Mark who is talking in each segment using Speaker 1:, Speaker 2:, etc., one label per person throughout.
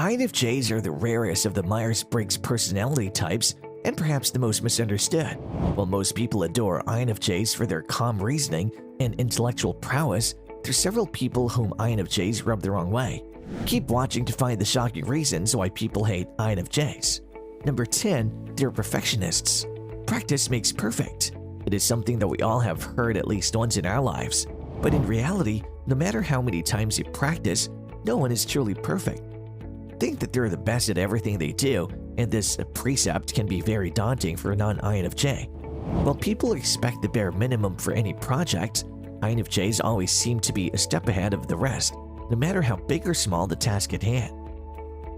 Speaker 1: INFJs are the rarest of the Myers-Briggs personality types and perhaps the most misunderstood. While most people adore INFJs for their calm reasoning and intellectual prowess, there are several people whom INFJs rub the wrong way. Keep watching to find the shocking reasons why people hate INFJs. Number 10. They're perfectionists. Practice makes perfect. It is something that we all have heard at least once in our lives. But in reality, no matter how many times you practice, no one is truly perfect. Think that they're the best at everything they do, and this precept can be very daunting for a non-INFJ. While people expect the bare minimum for any project, INFJs always seem to be a step ahead of the rest, no matter how big or small the task at hand.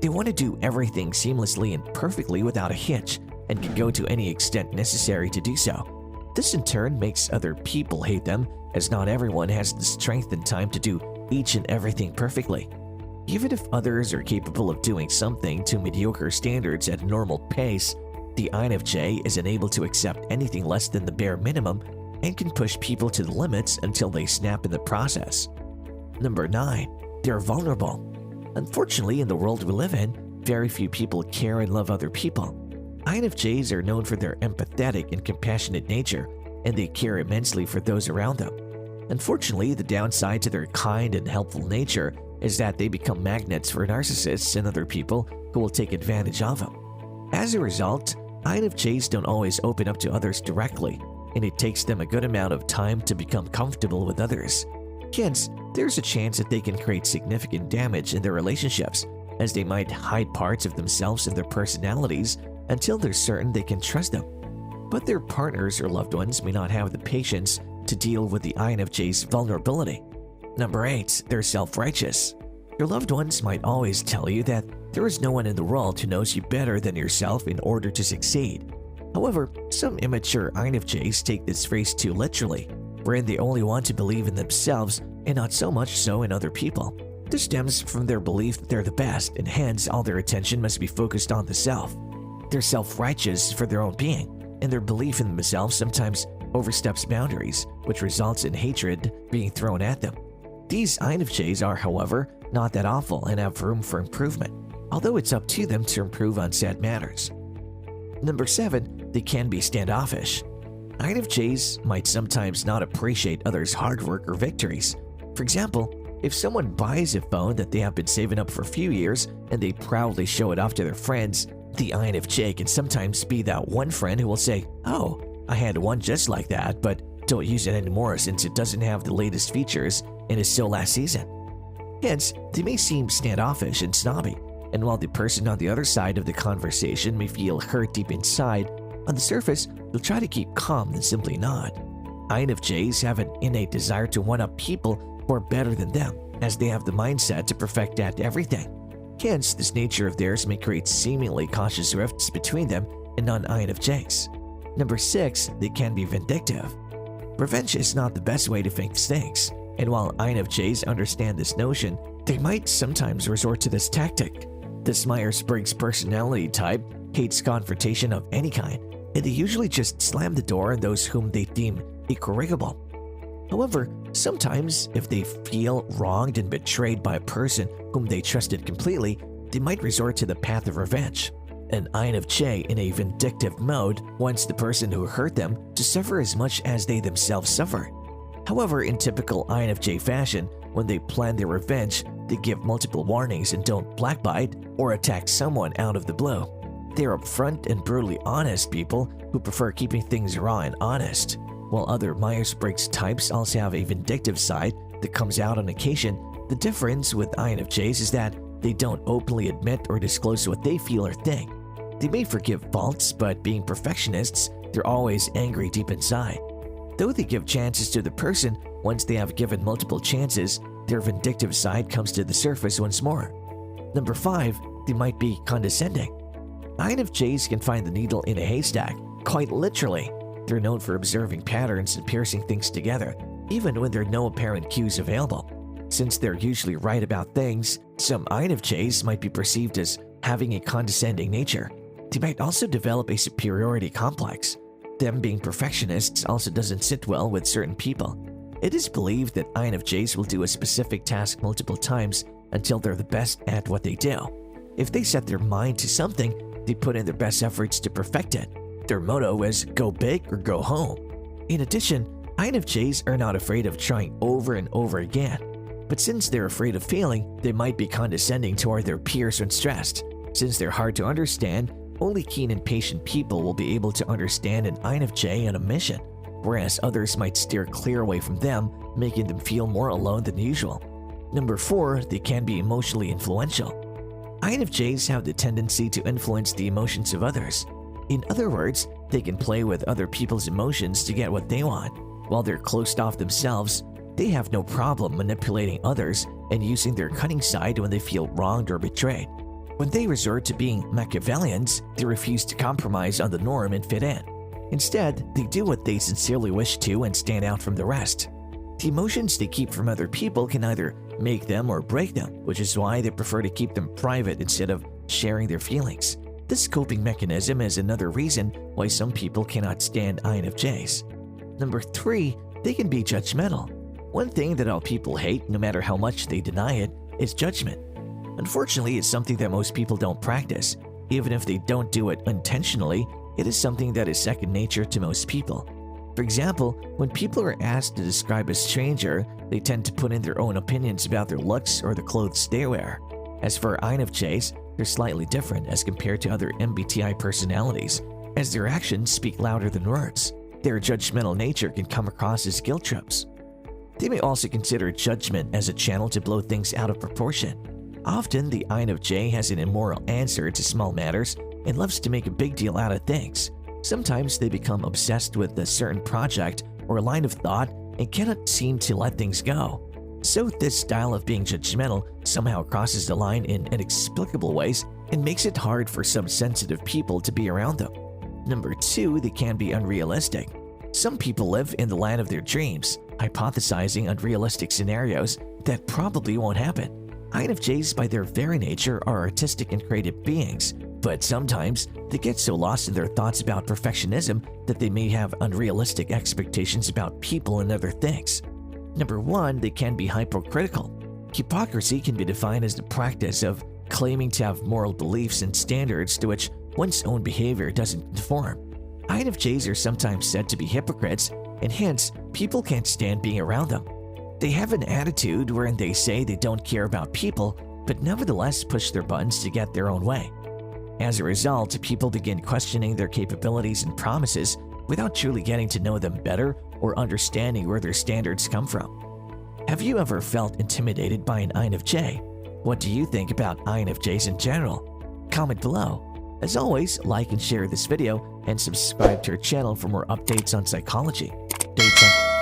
Speaker 1: They want to do everything seamlessly and perfectly without a hitch, and can go to any extent necessary to do so. This in turn makes other people hate them, as not everyone has the strength and time to do each and everything perfectly. Even if others are capable of doing something to mediocre standards at a normal pace, the INFJ is unable to accept anything less than the bare minimum and can push people to the limits until they snap in the process. Number 9. They're vulnerable. Unfortunately, in the world we live in, very few people care and love other people. INFJs are known for their empathetic and compassionate nature, and they care immensely for those around them. Unfortunately, the downside to their kind and helpful nature is that they become magnets for narcissists and other people who will take advantage of them. As a result, INFJs don't always open up to others directly, and it takes them a good amount of time to become comfortable with others. Hence, there's a chance that they can create significant damage in their relationships, as they might hide parts of themselves and their personalities until they're certain they can trust them. But their partners or loved ones may not have the patience to deal with the INFJ's vulnerability. Number 8. They're self-righteous. Your loved ones might always tell you that there is no one in the world who knows you better than yourself in order to succeed. However, some immature INFJs take this phrase too literally, wherein they only want to believe in themselves and not so much so in other people. This stems from their belief that they're the best, and hence all their attention must be focused on the self. They're self-righteous for their own being, and their belief in themselves sometimes oversteps boundaries, which results in hatred being thrown at them. These INFJs are, however, not that awful and have room for improvement, although it's up to them to improve on said matters. Number 7. They can be standoffish. INFJs might sometimes not appreciate others' hard work or victories. For example, if someone buys a phone that they have been saving up for a few years and they proudly show it off to their friends, the INFJ can sometimes be that one friend who will say, "Oh, I had one just like that, but don't use it anymore since it doesn't have the latest features and is still last season." Hence, they may seem standoffish and snobby, and while the person on the other side of the conversation may feel hurt deep inside, on the surface, they'll try to keep calm and simply nod. INFJs have an innate desire to one-up people who are better than them, as they have the mindset to perfect at everything. Hence, this nature of theirs may create seemingly cautious rifts between them and non-INFJs. Number 6. They can be vindictive. Revenge is not the best way to fix things, and while INFJs understand this notion, they might sometimes resort to this tactic. This Myers-Briggs personality type hates confrontation of any kind, and they usually just slam the door on those whom they deem incorrigible. However, sometimes if they feel wronged and betrayed by a person whom they trusted completely, they might resort to the path of revenge. An INFJ in a vindictive mode wants the person who hurt them to suffer as much as they themselves suffered. However, in typical INFJ fashion, when they plan their revenge, they give multiple warnings and don't blackbite or attack someone out of the blue. They are upfront and brutally honest people who prefer keeping things raw and honest. While other Myers-Briggs types also have a vindictive side that comes out on occasion, the difference with INFJs is that they don't openly admit or disclose what they feel or think. They may forgive faults, but being perfectionists, they're always angry deep inside. Though they give chances to the person, once they have given multiple chances, their vindictive side comes to the surface once more. Number 5. They might be condescending. INFJs can find the needle in a haystack, quite literally. They're known for observing patterns and piercing things together, even when there are no apparent cues available. Since they're usually right about things, some INFJs might be perceived as having a condescending nature. They might also develop a superiority complex. Them being perfectionists also doesn't sit well with certain people. It is believed that INFJs will do a specific task multiple times until they're the best at what they do. If they set their mind to something, they put in their best efforts to perfect it. Their motto is go big or go home. In addition, INFJs are not afraid of trying over and over again. But since they're afraid of failing, they might be condescending toward their peers when stressed. Since they're hard to understand, only keen and patient people will be able to understand an INFJ on a mission, whereas others might steer clear away from them, making them feel more alone than usual. Number 4, they can be emotionally influential. INFJs have the tendency to influence the emotions of others. In other words, they can play with other people's emotions to get what they want. While they're closed off themselves, they have no problem manipulating others and using their cunning side when they feel wronged or betrayed. When they resort to being Machiavellians, they refuse to compromise on the norm and fit in. Instead, they do what they sincerely wish to and stand out from the rest. The emotions they keep from other people can either make them or break them, which is why they prefer to keep them private instead of sharing their feelings. This coping mechanism is another reason why some people cannot stand INFJs. Number 3, they can be judgmental. One thing that all people hate, no matter how much they deny it, is judgment. Unfortunately, it's something that most people don't practice. Even if they don't do it intentionally, it is something that is second nature to most people. For example, when people are asked to describe a stranger, they tend to put in their own opinions about their looks or the clothes they wear. As for INFJs, they're slightly different as compared to other MBTI personalities, as their actions speak louder than words. Their judgmental nature can come across as guilt trips. They may also consider judgment as a channel to blow things out of proportion. Often, the INFJ has an immoral answer to small matters and loves to make a big deal out of things. Sometimes they become obsessed with a certain project or line of thought and cannot seem to let things go. So this style of being judgmental somehow crosses the line in inexplicable ways and makes it hard for some sensitive people to be around them. Number 2, they can be unrealistic. Some people live in the land of their dreams, hypothesizing unrealistic scenarios that probably won't happen. INFJs by their very nature are artistic and creative beings, but sometimes they get so lost in their thoughts about perfectionism that they may have unrealistic expectations about people and other things. Number 1, they can be hypocritical. Hypocrisy can be defined as the practice of claiming to have moral beliefs and standards to which one's own behavior doesn't conform. INFJs are sometimes said to be hypocrites, and hence, people can't stand being around them. They have an attitude wherein they say they don't care about people, but nevertheless push their buttons to get their own way. As a result, people begin questioning their capabilities and promises without truly getting to know them better or understanding where their standards come from. Have you ever felt intimidated by an INFJ? What do you think about INFJs in general? Comment below. As always, like and share this video and subscribe to our channel for more updates on psychology. Stay tuned.